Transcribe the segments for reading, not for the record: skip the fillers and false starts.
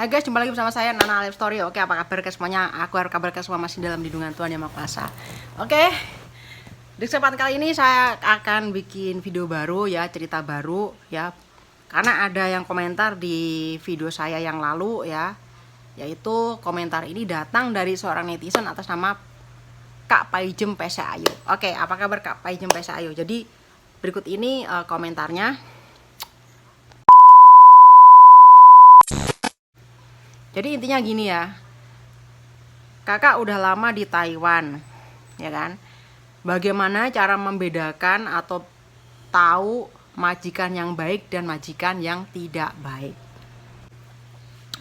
Hai guys, jumpa lagi bersama saya Nana Live Story. Oke, apa kabar guys semuanya? Aku harap kabar guys semua masih dalam lindungan Tuhan Yang Maha Kuasa. Oke, di kesempatan kali ini saya akan bikin video baru ya, cerita baru ya. Karena ada yang komentar di video saya yang lalu ya, yaitu komentar ini datang dari seorang netizen atas nama Kak Paijem Pese Ayu. Oke, apa kabar Kak Paijem Pese Ayu? Jadi berikut ini komentarnya. Jadi intinya gini ya, kakak udah lama di Taiwan, ya kan? Bagaimana cara membedakan atau tahu majikan yang baik dan majikan yang tidak baik?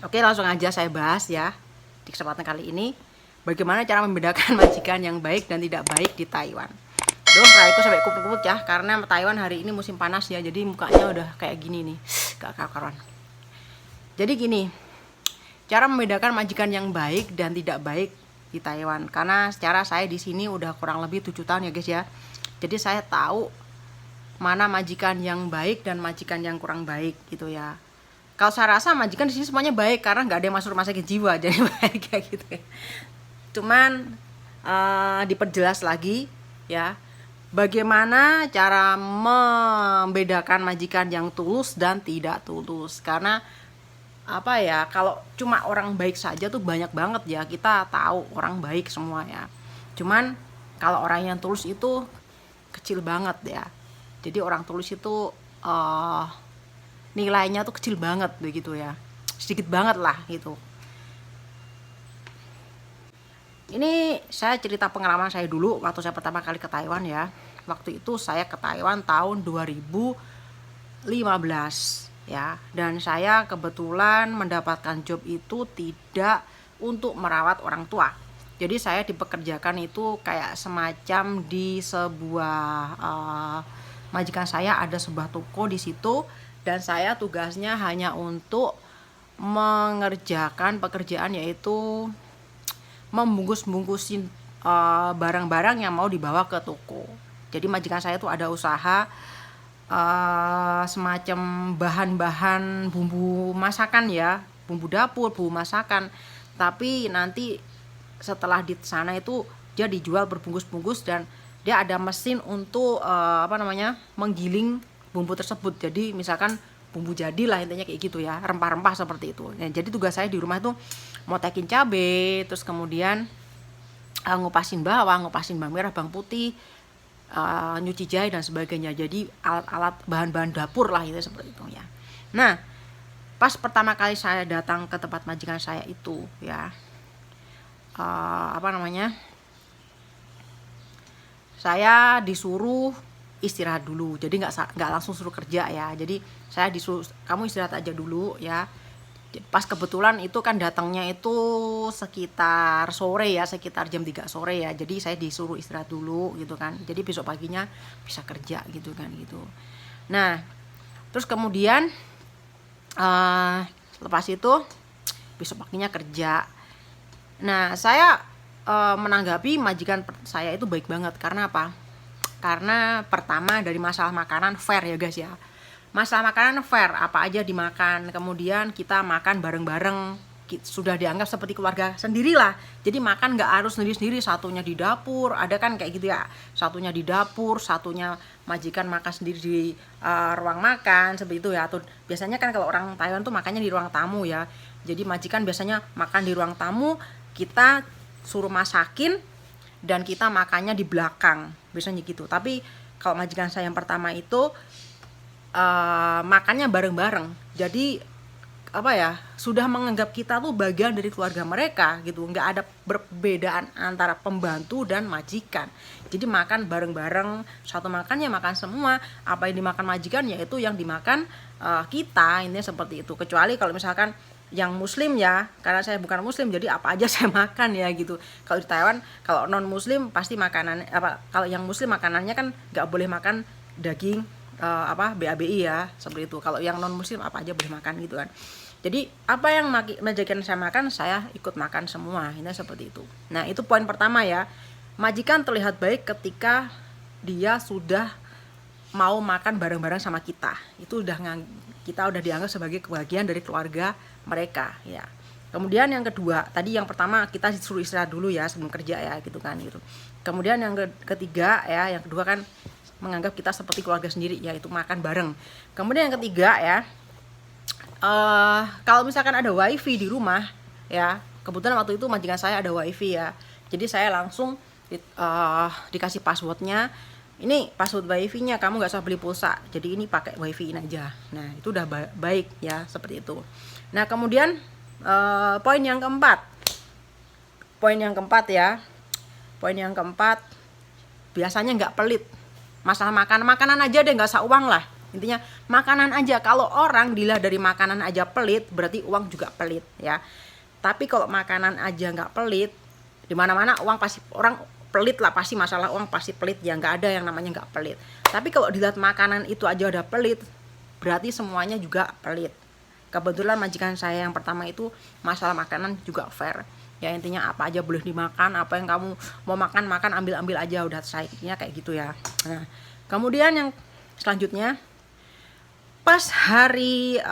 Oke, langsung aja saya bahas ya di kesempatan kali ini. Bagaimana cara membedakan majikan yang baik dan tidak baik di Taiwan? Duh, raiku sampai kupuk-kupuk ya, karena Taiwan hari ini musim panas ya, jadi mukanya udah kayak gini nih, gak karuan. Jadi gini, cara membedakan majikan yang baik dan tidak baik di Taiwan. Karena secara saya di sini udah kurang lebih 7 tahun ya guys ya. Jadi saya tahu mana majikan yang baik dan majikan yang kurang baik gitu ya. Kalau saya rasa majikan di sini semuanya baik karena nggak ada yang masuk rumah sakit jiwa, jadi baik kayak gitu ya. Cuman diperjelas lagi ya, bagaimana cara membedakan majikan yang tulus dan tidak tulus. Karena apa ya, kalau cuma orang baik saja tuh banyak banget ya, kita tahu orang baik semua ya. Cuman kalau orang yang tulus itu kecil banget ya. Jadi orang tulus itu nilainya tuh kecil banget begitu ya, sedikit banget lah gitu. Ini saya cerita pengalaman saya dulu waktu saya pertama kali ke Taiwan ya. Waktu itu saya ke Taiwan tahun 2015 ya, dan saya kebetulan mendapatkan job itu tidak untuk merawat orang tua. Jadi saya dipekerjakan itu kayak semacam di sebuah majikan saya ada sebuah toko di situ, dan saya tugasnya hanya untuk mengerjakan pekerjaan yaitu membungkus-bungkusin barang-barang yang mau dibawa ke toko. Jadi majikan saya tuh ada usaha semacam bahan-bahan bumbu masakan ya, bumbu dapur, bumbu masakan. Tapi nanti setelah di sana itu dia dijual berbungkus-bungkus, dan dia ada mesin untuk menggiling bumbu tersebut. Jadi misalkan bumbu jadilah intinya kayak gitu ya, rempah-rempah seperti itu. Nah, jadi tugas saya di rumah itu motekin cabai, terus kemudian ngupasin bawang, ngupasin bawang merah, bawang putih, nyuci jahe dan sebagainya. Jadi alat-alat bahan-bahan dapur lah itu seperti itu ya. Nah, pas pertama kali saya datang ke tempat majikan saya itu ya, saya disuruh istirahat dulu. Jadi nggak langsung suruh kerja ya. Jadi saya disuruh, kamu istirahat aja dulu ya. Pas kebetulan itu kan datangnya itu sekitar sore ya, sekitar jam 3 sore ya. Jadi saya disuruh istirahat dulu gitu kan. Jadi besok paginya bisa kerja gitu kan gitu. Nah, terus kemudian lepas itu besok paginya kerja. Nah, saya menanggapi majikan saya itu baik banget. Karena apa? Karena pertama dari masalah makanan fair ya guys ya. Masalah makanan fair, apa aja dimakan. Kemudian kita makan bareng-bareng, sudah dianggap seperti keluarga sendirilah. Jadi makan nggak harus sendiri-sendiri, satunya di dapur, ada kan kayak gitu ya. Satunya di dapur, satunya majikan makan sendiri di ruang makan seperti itu ya. Atau biasanya kan kalau orang Taiwan tuh makannya di ruang tamu ya. Jadi majikan biasanya makan di ruang tamu, kita suruh masakin dan kita makannya di belakang, biasanya gitu. Tapi kalau majikan saya yang pertama itu makannya bareng-bareng. Jadi sudah menganggap kita tuh bagian dari keluarga mereka gitu. Nggak ada perbedaan antara pembantu dan majikan. Jadi makan bareng-bareng, satu makannya makan semua. Apa yang dimakan majikan yaitu yang dimakan kita, ini seperti itu. Kecuali kalau misalkan yang muslim ya, karena saya bukan muslim jadi apa aja saya makan ya gitu. Kalau di Taiwan kalau non muslim pasti makanan kalau yang muslim makanannya kan nggak boleh makan daging BABI ya, seperti itu. Kalau yang non muslim apa aja boleh makan gitu kan. Jadi apa yang majikan saya makan, saya ikut makan semua. Ini seperti itu. Nah, itu poin pertama ya. Majikan terlihat baik ketika dia sudah mau makan bareng-bareng sama kita. Itu kita udah dianggap sebagai bagian dari keluarga mereka ya. Kemudian yang kedua, tadi yang pertama kita disuruh istirahat dulu ya sebelum kerja ya gitu kan gitu. Kemudian yang ketiga ya, yang kedua kan menganggap kita seperti keluarga sendiri, yaitu makan bareng. Kemudian yang ketiga ya, kalau misalkan ada wifi di rumah ya, kebetulan waktu itu majikan saya ada wifi ya, jadi saya langsung dikasih passwordnya. Ini password wifi-nya, kamu nggak usah beli pulsa, jadi ini pakai wifi ini aja. Nah itu udah baik ya, seperti itu. Nah kemudian poin yang keempat ya, poin yang keempat, biasanya nggak pelit. Masalah makanan aja deh, nggak usah uang lah, intinya makanan aja. Kalau orang dilihat dari makanan aja pelit, berarti uang juga pelit ya. Tapi kalau makanan aja nggak pelit, di mana-mana uang pasti, orang pelit lah pasti, masalah uang pasti pelit ya, nggak ada yang namanya nggak pelit. Tapi kalau dilihat makanan itu aja udah pelit, berarti semuanya juga pelit. Kebetulan majikan saya yang pertama itu masalah makanan juga fair ya, intinya apa aja boleh dimakan, apa yang kamu mau makan ambil aja, udah selesai, intinya kayak gitu ya. Nah kemudian yang selanjutnya, pas hari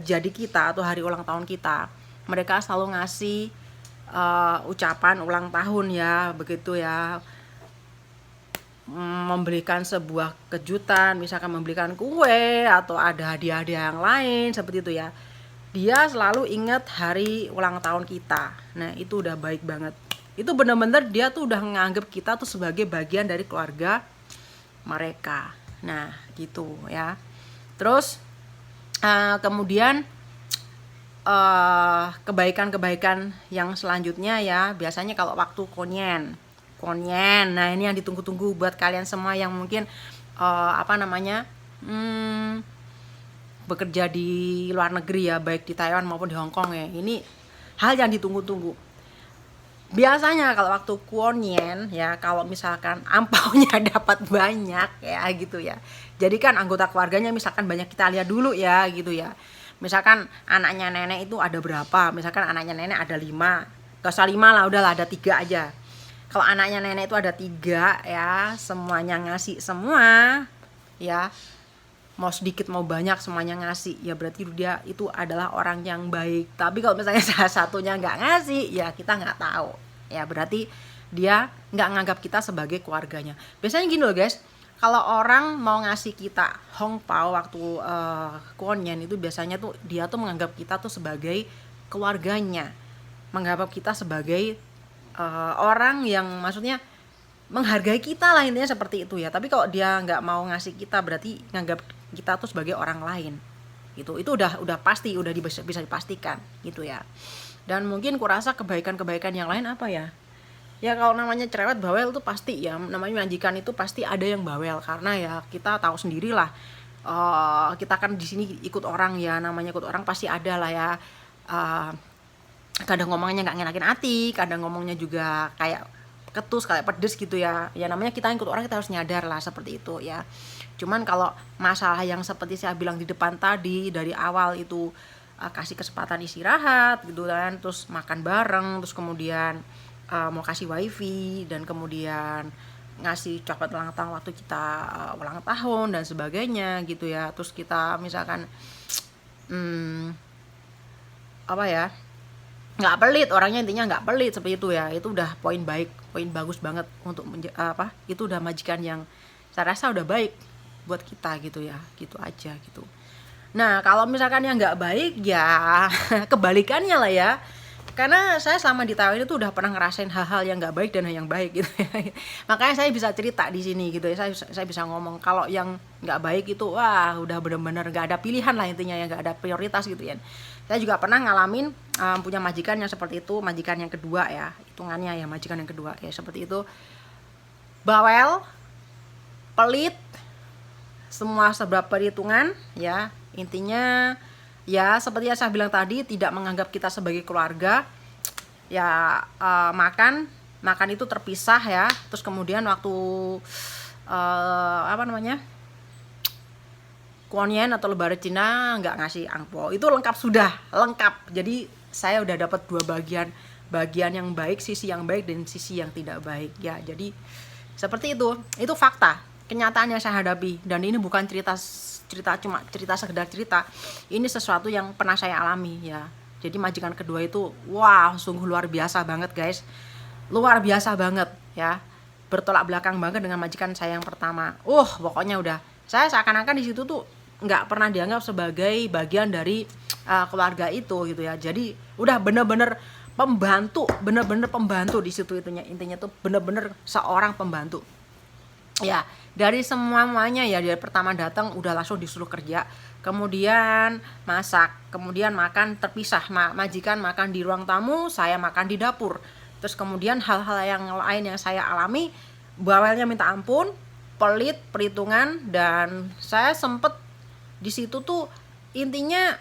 jadi kita atau hari ulang tahun kita, mereka selalu ngasih ucapan ulang tahun ya, begitu ya, memberikan sebuah kejutan, misalkan memberikan kue atau ada hadiah-hadiah yang lain seperti itu ya. Dia selalu ingat hari ulang tahun kita. Nah itu udah baik banget. Itu benar-benar dia tuh udah menganggap kita tuh sebagai bagian dari keluarga mereka. Nah gitu ya. Terus kemudian kebaikan-kebaikan yang selanjutnya ya, biasanya kalau waktu konyen. Nah ini yang ditunggu-tunggu buat kalian semua yang mungkin bekerja di luar negeri ya, baik di Taiwan maupun di Hong Kong ya. Ini hal yang ditunggu-tunggu. Biasanya kalau waktu konyen ya, kalau misalkan ampaunya dapat banyak ya gitu ya, jadi kan anggota keluarganya misalkan banyak, kita lihat dulu ya gitu ya. Misalkan anaknya nenek itu ada berapa, misalkan anaknya nenek ada 5, gak usah 5 lah, udahlah ada 3 aja. Kalau anaknya nenek itu ada 3 ya, semuanya ngasih semua ya, mau sedikit mau banyak semuanya ngasih ya, berarti dia itu adalah orang yang baik. Tapi kalau misalnya salah satunya nggak ngasih ya, kita nggak tahu ya, berarti dia nggak nganggap kita sebagai keluarganya. Biasanya gini loh guys, kalau orang mau ngasih kita hongpao waktu konyen itu, biasanya tuh dia tuh menganggap kita tuh sebagai keluarganya, menganggap kita sebagai orang yang maksudnya menghargai kita lah, intinya seperti itu ya. Tapi kalau dia nggak mau ngasih kita, berarti nganggap kita tuh sebagai orang lain gitu. Itu udah pasti, udah bisa dipastikan gitu ya. Dan mungkin kurasa kebaikan-kebaikan yang lain apa ya, ya kalau namanya cerewet bawel tuh pasti ya, namanya majikan itu pasti ada yang bawel, karena ya kita tahu sendirilah, kita kan di sini ikut orang ya, namanya ikut orang pasti ada lah ya, kadang ngomongnya nggak ngenakin hati, kadang ngomongnya juga kayak ketus, kayak pedes gitu ya. Ya namanya kita ikut orang, kita harus nyadar lah seperti itu ya. Cuman kalau masalah yang seperti saya bilang di depan tadi, dari awal itu kasih kesempatan istirahat gitu kan, terus makan bareng, terus kemudian mau kasih wifi, dan kemudian ngasih coklat ulang tahun waktu kita ulang tahun dan sebagainya gitu ya. Terus kita misalkan nggak pelit orangnya, intinya nggak pelit seperti itu ya. Itu udah poin baik, poin bagus banget untuk itu udah majikan yang saya rasa udah baik buat kita gitu ya, gitu aja gitu. Nah kalau misalkan yang nggak baik ya kebalikannya lah ya, karena saya selama di Taiwan itu udah pernah ngerasain hal-hal yang nggak baik dan yang baik gitu ya. Makanya saya bisa cerita di sini gitu ya, saya bisa ngomong. Kalau yang nggak baik itu wah udah bener-bener nggak ada pilihan lah, intinya ya nggak ada prioritas gitu ya. Saya juga pernah ngalamin punya majikan yang seperti itu, majikan yang kedua ya, hitungannya ya majikan yang kedua ya seperti itu, bawel, pelit, semua serba perhitungan ya, intinya ya seperti yang saya bilang tadi, tidak menganggap kita sebagai keluarga ya. Makan itu terpisah ya. Terus kemudian waktu konyen atau lebaran Cina nggak ngasih angpau, itu sudah lengkap. Jadi saya udah dapat 2 bagian yang baik, sisi yang baik dan sisi yang tidak baik ya. Jadi seperti itu fakta kenyataan yang saya hadapi, dan ini bukan cuma sekedar cerita, ini sesuatu yang pernah saya alami ya. Jadi majikan kedua itu wah sungguh luar biasa banget guys, luar biasa banget ya, bertolak belakang banget dengan majikan saya yang pertama. Pokoknya udah, saya seakan-akan di situ tuh nggak pernah dianggap sebagai bagian dari keluarga itu gitu ya. Jadi udah bener-bener pembantu di situ, intinya tuh bener-bener seorang pembantu ya. Dari semuanya ya, dari pertama datang udah langsung disuruh kerja, kemudian masak, kemudian makan terpisah, majikan makan di ruang tamu, saya makan di dapur. Terus kemudian hal-hal yang lain yang saya alami, bawelnya minta ampun, pelit, perhitungan, dan saya sempet di situ tuh intinya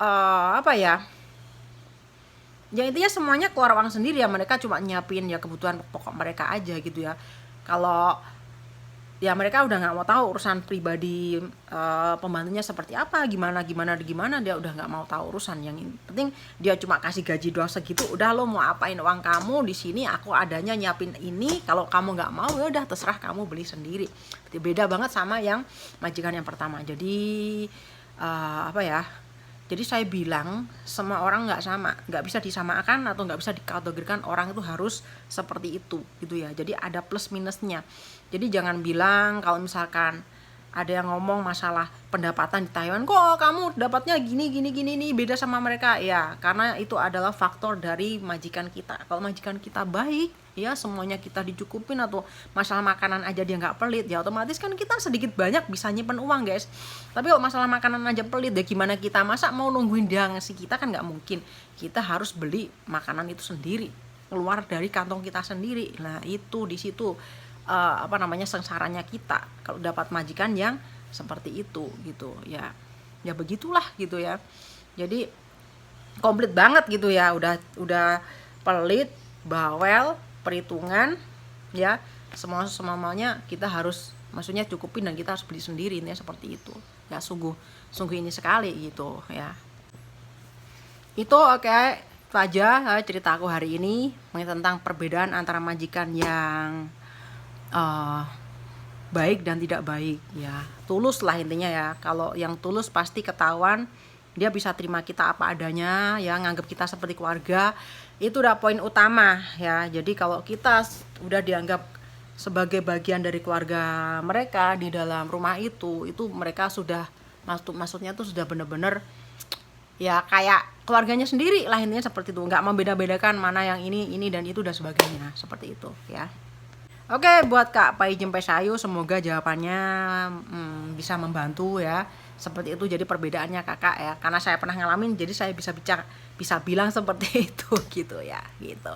apa ya, intinya semuanya keluar uang sendiri ya, mereka cuma nyiapin ya kebutuhan pokok mereka aja gitu ya. Kalau ya mereka udah nggak mau tahu urusan pribadi pembantunya seperti apa, gimana dia udah nggak mau tahu urusan. Yang penting dia cuma kasih gaji doang segitu, udah lo mau apain uang kamu di sini, aku adanya nyiapin ini, kalau kamu nggak mau ya udah terserah kamu beli sendiri. Beda banget sama yang majikan yang pertama. Jadi apa ya, jadi saya bilang semua orang nggak sama, nggak bisa disamakan atau nggak bisa dikategorikan orang itu harus seperti itu gitu ya. Jadi ada plus minusnya. Jadi jangan bilang kalau misalkan ada yang ngomong masalah pendapatan di Taiwan, kok kamu dapatnya gini nih, beda sama mereka ya, karena itu adalah faktor dari majikan kita. Kalau majikan kita baik ya, semuanya kita dicukupin, atau masalah makanan aja dia nggak pelit ya, otomatis kan kita sedikit banyak bisa nyimpen uang guys. Tapi kalau masalah makanan aja pelit ya, gimana kita, masa mau nungguin dia ngasih kita, kan nggak mungkin. Kita harus beli makanan itu sendiri, keluar dari kantong kita sendiri. Nah itu di situ sengsaranya kita kalau dapat majikan yang seperti itu gitu ya. Ya begitulah gitu ya. Jadi komplit banget gitu ya, udah pelit, bawel, perhitungan ya, semuanya kita harus maksudnya cukupin, dan kita harus beli sendiri, intinya seperti itu ya. Sungguh ini sekali gitu ya. Itu oke, itu aja cerita aku hari ini tentang perbedaan antara majikan yang baik dan tidak baik ya. Tulus lah intinya ya. Kalau yang tulus pasti ketahuan, dia bisa terima kita apa adanya ya, nganggap kita seperti keluarga. Itu udah poin utama ya. Jadi kalau kita udah dianggap sebagai bagian dari keluarga mereka di dalam rumah itu mereka sudah maksudnya tuh sudah bener-bener ya kayak keluarganya sendiri lah, intinya seperti itu. Nggak membeda-bedakan mana yang ini dan itu dan sebagainya, seperti itu ya. Oke, buat Kak Pai Jempe Sayu, semoga jawabannya bisa membantu ya. Seperti itu jadi perbedaannya kakak ya. Karena saya pernah ngalamin, jadi saya bisa bilang seperti itu gitu ya, gitu.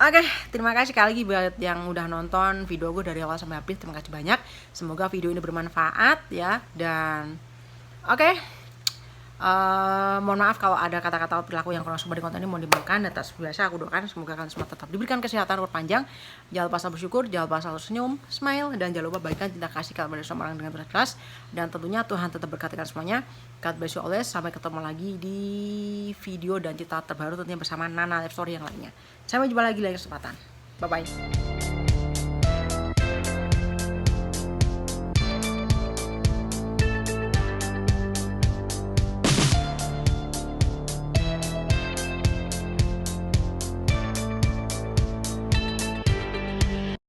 Oke, terima kasih sekali lagi buat yang udah nonton video gue dari awal sampai habis. Terima kasih banyak. Semoga video ini bermanfaat ya. Dan oke. Mohon maaf kalau ada kata-kata perilaku yang kurang sopan di konten ini, mohon dimaafkan. Dan atas biasa aku doakan semoga kalian semua tetap diberikan kesehatan umur panjang, jangan lupa selalu bersyukur, jangan lupa selalu senyum, smile, dan jangan lupa bagikan cinta kasih kalian pada semua orang dengan tulus ikhlas. Dan tentunya Tuhan tetap berkati kalian semuanya. God bless you always. Sampai ketemu lagi di video dan cerita terbaru tentunya bersama Nana Life Story yang lainnya. Sampai jumpa lagi lain kesempatan. Bye bye.